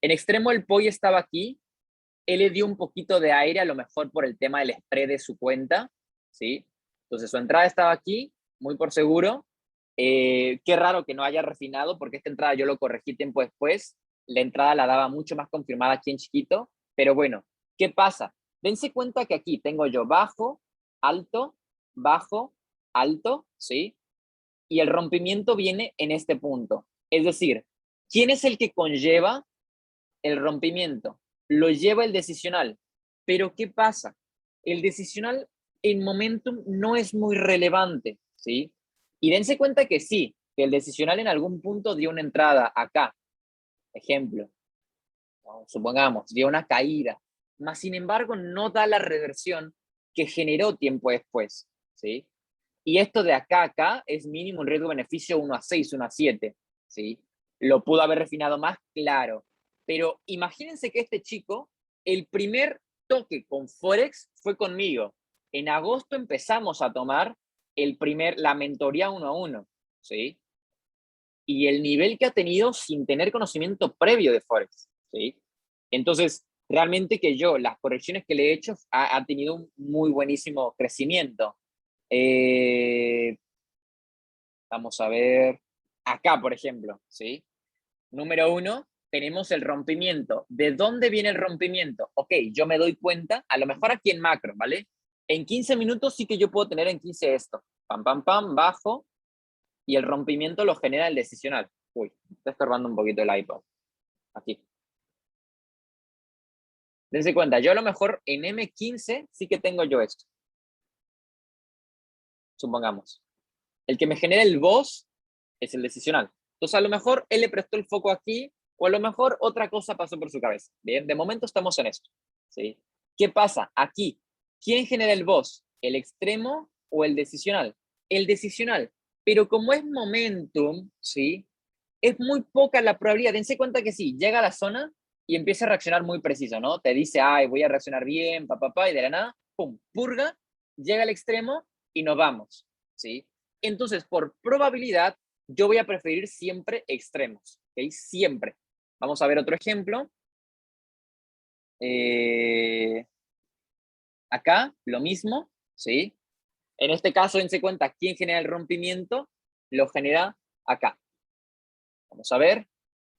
En extremo el POI estaba aquí, él le dio un poquito de aire, a lo mejor por el tema del spread de su cuenta, ¿sí? Entonces su entrada estaba aquí, muy por seguro. Qué raro que no haya refinado, porque esta entrada yo lo corregí tiempo después. La entrada la daba mucho más confirmada aquí en chiquito, pero bueno, ¿qué pasa? Dense cuenta que aquí tengo yo bajo, alto, bajo, alto, ¿sí? Y el rompimiento viene en este punto. Es decir, ¿quién es el que conlleva el rompimiento? Lo lleva el decisional. Pero ¿qué pasa? El decisional en momentum no es muy relevante, ¿sí? Y dense cuenta que sí, que el decisional en algún punto dio una entrada acá. Ejemplo, supongamos, dio una caída. Más sin embargo, no da la reversión que generó tiempo después, ¿sí? Y esto de acá a acá es mínimo un riesgo-beneficio 1 a 6, 1 a 7, ¿sí? Lo pudo haber refinado más, claro. Pero imagínense que este chico, el primer toque con Forex fue conmigo. En agosto empezamos a tomar la mentoría 1 a 1, ¿sí? Y el nivel que ha tenido sin tener conocimiento previo de Forex, ¿sí? Entonces, realmente que yo, las correcciones que le he hecho, ha tenido un muy buenísimo crecimiento. Eh, Vamos a ver, acá, por ejemplo, ¿sí? Número 1, tenemos el rompimiento. ¿De dónde viene el rompimiento? Ok, yo me doy cuenta, a lo mejor aquí en macro, ¿vale? En 15 minutos sí que yo puedo tener en 15 esto. Pam, pam, pam, bajo, y el rompimiento lo genera el decisional. Uy, está estorbando un poquito el iPad. Aquí. Dense cuenta, yo a lo mejor en M15 sí que tengo yo esto. Supongamos. El que me genera el boss es el decisional. Entonces, a lo mejor él le prestó el foco aquí, o a lo mejor otra cosa pasó por su cabeza. Bien, de momento estamos en esto, ¿sí? ¿Qué pasa? Aquí, ¿quién genera el boss? ¿El extremo o el decisional? El decisional. Pero como es momentum, ¿sí? Es muy poca la probabilidad. Dense cuenta que sí, llega a la zona y empieza a reaccionar muy preciso, ¿no? Te dice, ay, voy a reaccionar bien, y de la nada, pum, purga, llega al extremo y nos vamos, ¿sí? Entonces, por probabilidad, yo voy a preferir siempre extremos, ¿ok? Siempre. Vamos a ver otro ejemplo. Acá, lo mismo, ¿sí? En este caso, dense cuenta, ¿quién genera el rompimiento? Lo genera acá. Vamos a ver.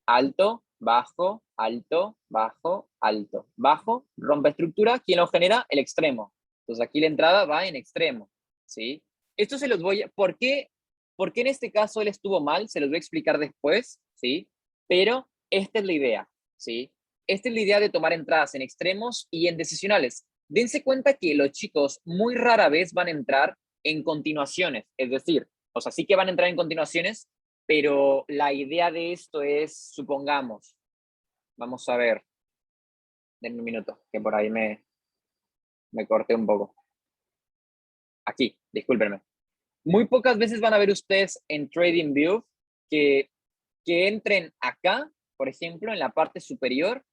Alto, bajo, alto, bajo, alto, bajo. Rompe estructura. ¿Quién lo genera? El extremo. Entonces aquí la entrada va en extremo, ¿sí? Esto se los voy a... ¿Por qué en este caso él estuvo mal? Se los voy a explicar después, ¿sí? Pero esta es la idea, ¿sí? Esta es la idea de tomar entradas en extremos y en decisionales. Dense cuenta que los chicos muy rara vez van a entrar en continuaciones, es decir, o sea, sí que van a entrar en continuaciones, pero la idea de esto es, supongamos, vamos a ver, denme un minuto, que por ahí me corté un poco. Aquí, discúlpenme. Muy pocas veces van a ver ustedes en TradingView que, que entren acá, por ejemplo, en la parte superior,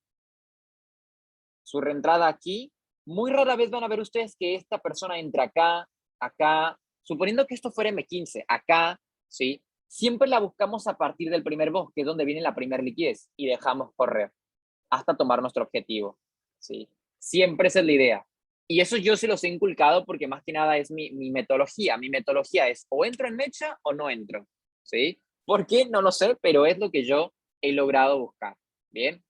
su reentrada aquí. Muy rara vez van a ver ustedes que esta persona entra acá, acá, suponiendo que esto fuera M15, acá, ¿sí? Siempre la buscamos a partir del primer box, que es donde viene la primera liquidez, y dejamos correr hasta tomar nuestro objetivo, ¿sí? Siempre esa es la idea. Y eso yo se los he inculcado porque más que nada es mi metodología. Mi metodología es o entro en mecha o no entro, ¿sí? ¿Por qué? No lo sé, pero es lo que yo he logrado buscar. Bien,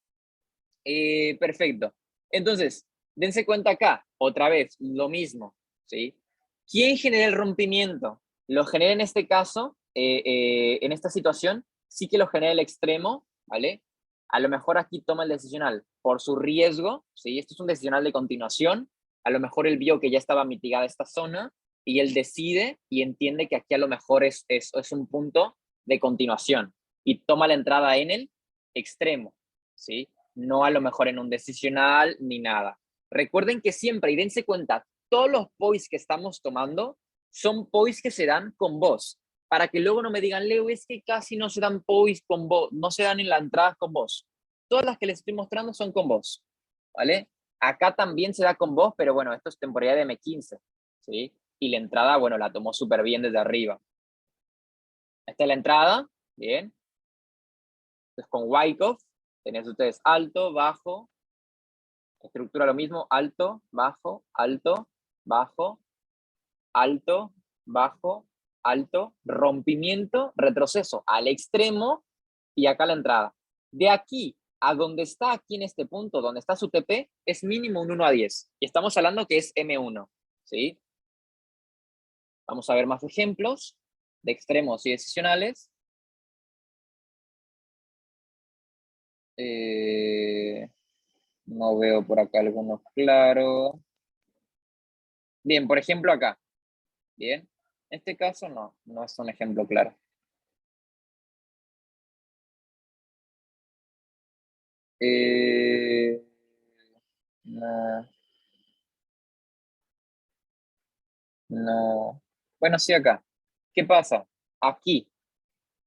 perfecto. Entonces, dense cuenta acá, otra vez, lo mismo, ¿sí? ¿Quién genera el rompimiento? Lo genera en este caso, en esta situación, sí que lo genera el extremo, ¿vale? A lo mejor aquí toma el decisional por su riesgo, ¿sí? Esto es un decisional de continuación. A lo mejor él vio que ya estaba mitigada esta zona y él decide y entiende que aquí a lo mejor es un punto de continuación y toma la entrada en el extremo, ¿sí? No a lo mejor en un decisional ni nada. Recuerden que siempre, y dense cuenta, todos los poise que estamos tomando son poise que se dan con vos, para que luego no me digan, Leo, es que casi no se dan poise con vos, no se dan en la entrada con vos. Todas las que les estoy mostrando son con vos, ¿vale? Acá también se da con vos, pero bueno, esto es temporada de M15, ¿sí? Y la entrada, bueno, la tomó súper bien desde arriba. Esta es la entrada, bien. Entonces con Wyckoff tenés ustedes alto, bajo, estructura lo mismo, alto, bajo, alto, bajo, alto, bajo, alto, rompimiento, retroceso al extremo y acá la entrada. De aquí a donde está aquí en este punto, donde está su TP, es mínimo un 1 a 10. Y estamos hablando que es M1, ¿sí? Vamos a ver más ejemplos de extremos y decisionales. No veo por acá algunos claros. Bien, por ejemplo acá. Bien. En este caso no es un ejemplo claro. No, no. Bueno, sí, acá. ¿Qué pasa? Aquí.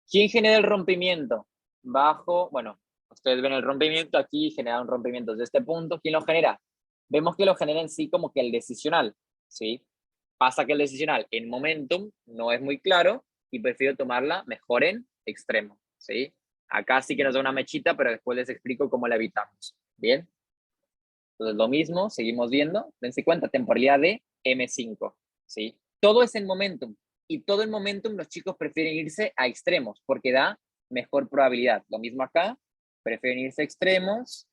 ¿Quién genera el rompimiento? Bajo, bueno, ustedes ven el rompimiento aquí, genera un rompimiento desde este punto. ¿Quién lo genera? Vemos que lo genera en sí como que el decisional, ¿sí? Pasa que el decisional en momentum no es muy claro y prefiero tomarla mejor en extremo, ¿sí? Acá sí que nos da una mechita, pero después les explico cómo la evitamos, ¿bien? Entonces lo mismo, seguimos viendo, dense cuenta, temporalidad de M5, ¿sí? Todo es en momentum y todo en momentum los chicos prefieren irse a extremos porque da mejor probabilidad. Lo mismo acá, prefieren irse a extremos.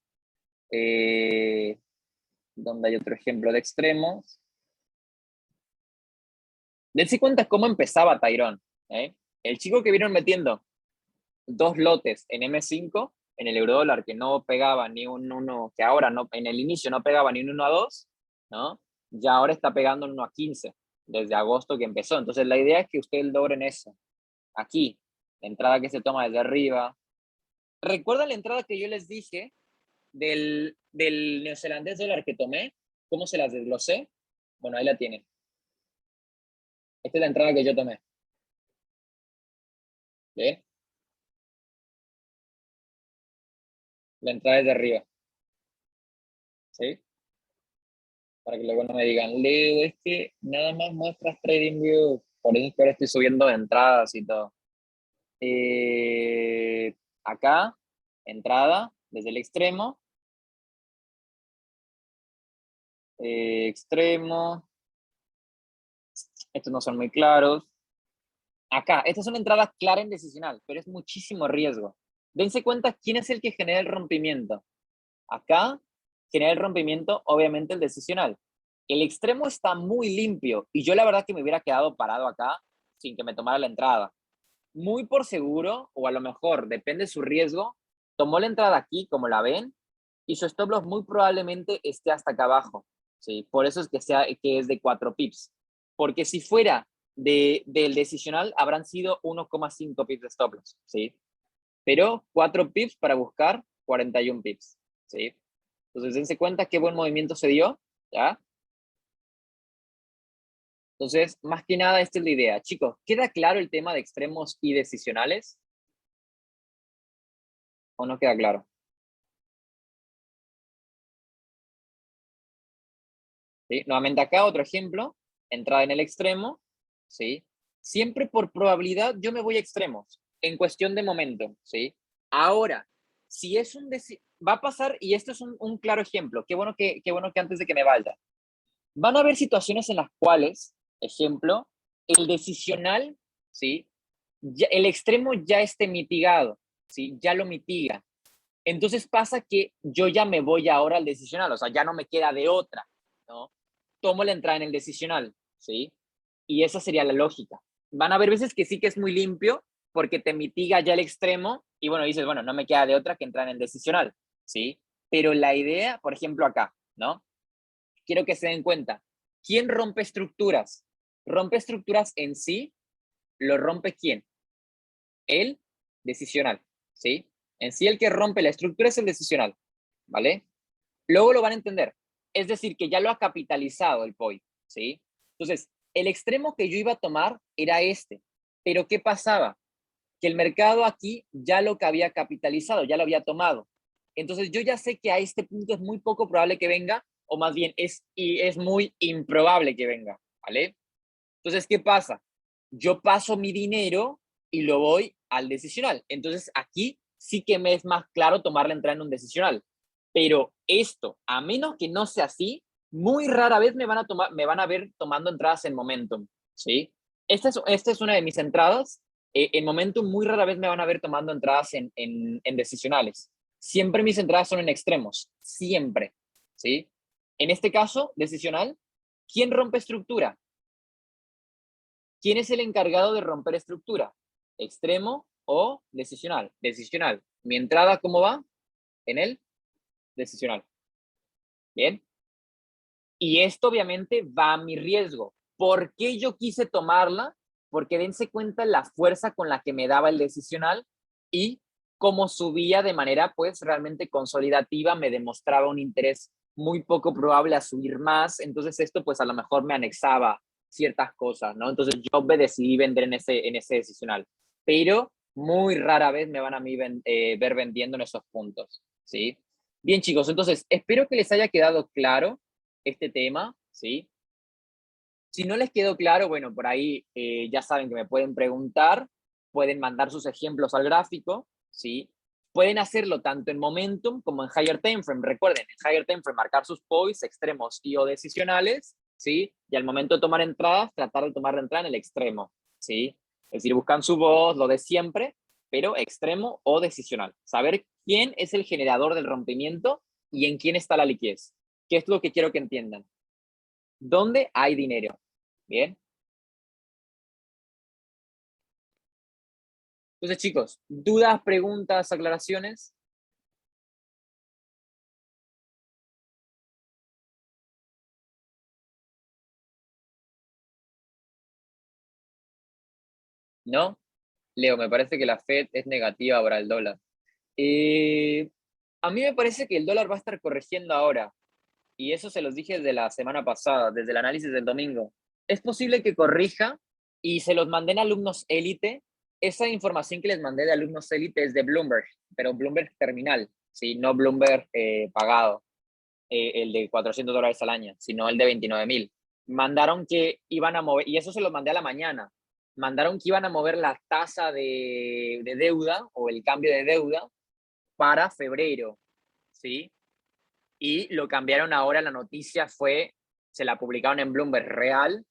¿Dónde hay otro ejemplo de extremos? Dense cuenta cómo empezaba Tyrone, ¿eh? El chico que vieron metiendo dos lotes en M5, en el eurodólar, que no pegaba ni un 1, que ahora no, en el inicio no pegaba ni un 1 a 2, ¿no? Ya ahora está pegando un 1 a 15, desde agosto que empezó. Entonces la idea es que ustedes logren eso. Aquí, la entrada que se toma desde arriba. ¿Recuerdan la entrada que yo les dije del neozelandés dólar que tomé? ¿Cómo se las desglosé? Bueno, ahí la tienen. Esta es la entrada que yo tomé. ¿Ven? La entrada es de arriba. ¿Sí? Para que luego no me digan, Leo, es que nada más muestras TradingView, por eso es que ahora estoy subiendo entradas y todo. Acá, entrada, desde el extremo, extremo, estos no son muy claros. Acá, esta es una entrada clara en decisional, pero es muchísimo riesgo. Dense cuenta quién es el que genera el rompimiento. Acá genera el rompimiento, obviamente, el decisional. El extremo está muy limpio y yo la verdad que me hubiera quedado parado acá sin que me tomara la entrada. Muy por seguro, o a lo mejor, depende de su riesgo, tomó la entrada aquí, como la ven, y su stop loss muy probablemente esté hasta acá abajo, ¿sí? Por eso es que es de 4 pips. Porque si fuera del decisional, habrán sido 1,5 pips de stop loss, ¿sí? Pero 4 pips para buscar 41 pips, ¿sí? Entonces, dense cuenta qué buen movimiento se dio, ¿ya? Entonces, más que nada, esta es la idea. Chicos, ¿queda claro el tema de extremos y decisionales? ¿O no queda claro? ¿Sí? Nuevamente acá otro ejemplo, entrada en el extremo, ¿sí? Siempre por probabilidad yo me voy a extremos, en cuestión de momento, ¿sí? Ahora, si es va a pasar, y esto es un claro ejemplo, qué bueno que antes de que me vaya, van a haber situaciones en las cuales, ejemplo, el decisional, ¿sí? El extremo ya esté mitigado, ¿sí? Ya lo mitiga. Entonces pasa que yo ya me voy ahora al decisional, o sea, ya no me queda de otra, ¿no? Tomo la entrada en el decisional, ¿sí? Y esa sería la lógica. Van a haber veces que sí que es muy limpio porque te mitiga ya el extremo y bueno, dices, bueno, no me queda de otra que entrar en el decisional, ¿sí? Pero la idea, por ejemplo, acá, ¿no? Quiero que se den cuenta, ¿quién rompe estructuras? Rompe estructuras en sí, ¿lo rompe quién? El decisional, ¿sí? En sí el que rompe la estructura es el decisional, ¿vale? Luego lo van a entender. Es decir, que ya lo ha capitalizado el POI, ¿sí? Entonces, el extremo que yo iba a tomar era este. Pero ¿qué pasaba? Que el mercado aquí ya lo que había capitalizado, ya lo había tomado. Entonces, yo ya sé que a este punto es muy poco probable que venga, o más bien es muy improbable que venga, ¿vale? Entonces, ¿qué pasa? Yo paso mi dinero y lo voy al decisional. Entonces, aquí sí que me es más claro tomar la entrada en un decisional. Pero esto, a menos que no sea así, muy rara vez me van a ver tomando entradas en momentum, ¿sí? Esta es una de mis entradas. En momentum, muy rara vez me van a ver tomando entradas en decisionales. Siempre mis entradas son en extremos, siempre, ¿sí? En este caso, decisional, ¿quién rompe estructura? ¿Quién es el encargado de romper estructura? ¿Extremo o decisional? Decisional. ¿Mi entrada cómo va? En el decisional. Bien. Y esto obviamente va a mi riesgo. ¿Por qué yo quise tomarla? Porque dense cuenta la fuerza con la que me daba el decisional y cómo subía de manera pues realmente consolidativa, me demostraba un interés muy poco probable a subir más. Entonces esto pues a lo mejor me anexaba ciertas cosas, ¿no? Entonces yo decidí vender en ese decisional. Pero muy rara vez me van a mí ver vendiendo en esos puntos, ¿sí? Bien chicos, entonces espero que les haya quedado claro este tema, ¿sí? Si no les quedó claro, bueno, por ahí ya saben que me pueden preguntar, pueden mandar sus ejemplos al gráfico, ¿sí? Pueden hacerlo tanto en Momentum como en Higher Time Frame. Recuerden, en Higher Time Frame marcar sus points, extremos y o decisionales, ¿sí? Y al momento de tomar entradas, tratar de tomar la entrada en el extremo, ¿sí? Es decir, buscan su voz, lo de siempre, pero extremo o decisional. Saber quién es el generador del rompimiento y en quién está la liquidez. ¿Qué es lo que quiero que entiendan? ¿Dónde hay dinero? Bien. Entonces, chicos, ¿dudas, preguntas, aclaraciones? ¿No? Leo, me parece que la Fed es negativa para el dólar. Eh, a mí me parece que el dólar va a estar corrigiendo ahora. Y eso se los dije desde la semana pasada, desde el análisis del domingo. Es posible que corrija y se los mandé a alumnos élite. Esa información que les mandé de alumnos élite es de Bloomberg, pero Bloomberg terminal, ¿sí? No Bloomberg pagado, el de $400 al año, sino el de 29,000. Mandaron que iban a mover, y eso se los mandé a la mañana, mandaron que iban a mover la tasa de deuda o el cambio de deuda para febrero, ¿sí? Y lo cambiaron ahora, la noticia fue, se la publicaron en Bloomberg Real,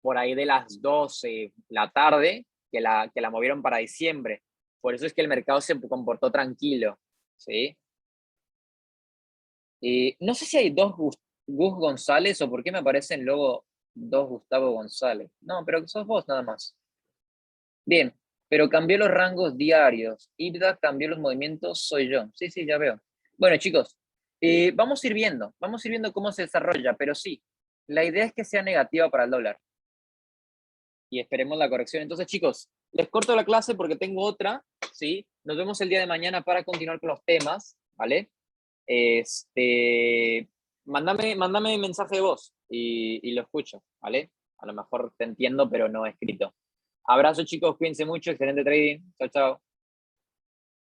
por ahí de las 12 la tarde, que la movieron para diciembre. Por eso es que el mercado se comportó tranquilo, ¿sí? No sé si hay dos Gus González o por qué me aparecen luego dos Gustavo González. No, pero sos vos nada más. Bien, pero cambió los rangos diarios. IPDA cambió los movimientos, soy yo. Sí, sí, ya veo. Bueno, chicos, vamos a ir viendo cómo se desarrolla, pero sí, la idea es que sea negativa para el dólar. Y esperemos la corrección. Entonces, chicos, les corto la clase porque tengo otra, ¿sí? Nos vemos el día de mañana para continuar con los temas, ¿vale? Mándame mensaje de voz y lo escucho, ¿vale? A lo mejor te entiendo, pero no escrito. Abrazo, chicos, cuídense mucho, excelente trading. Chao, chao.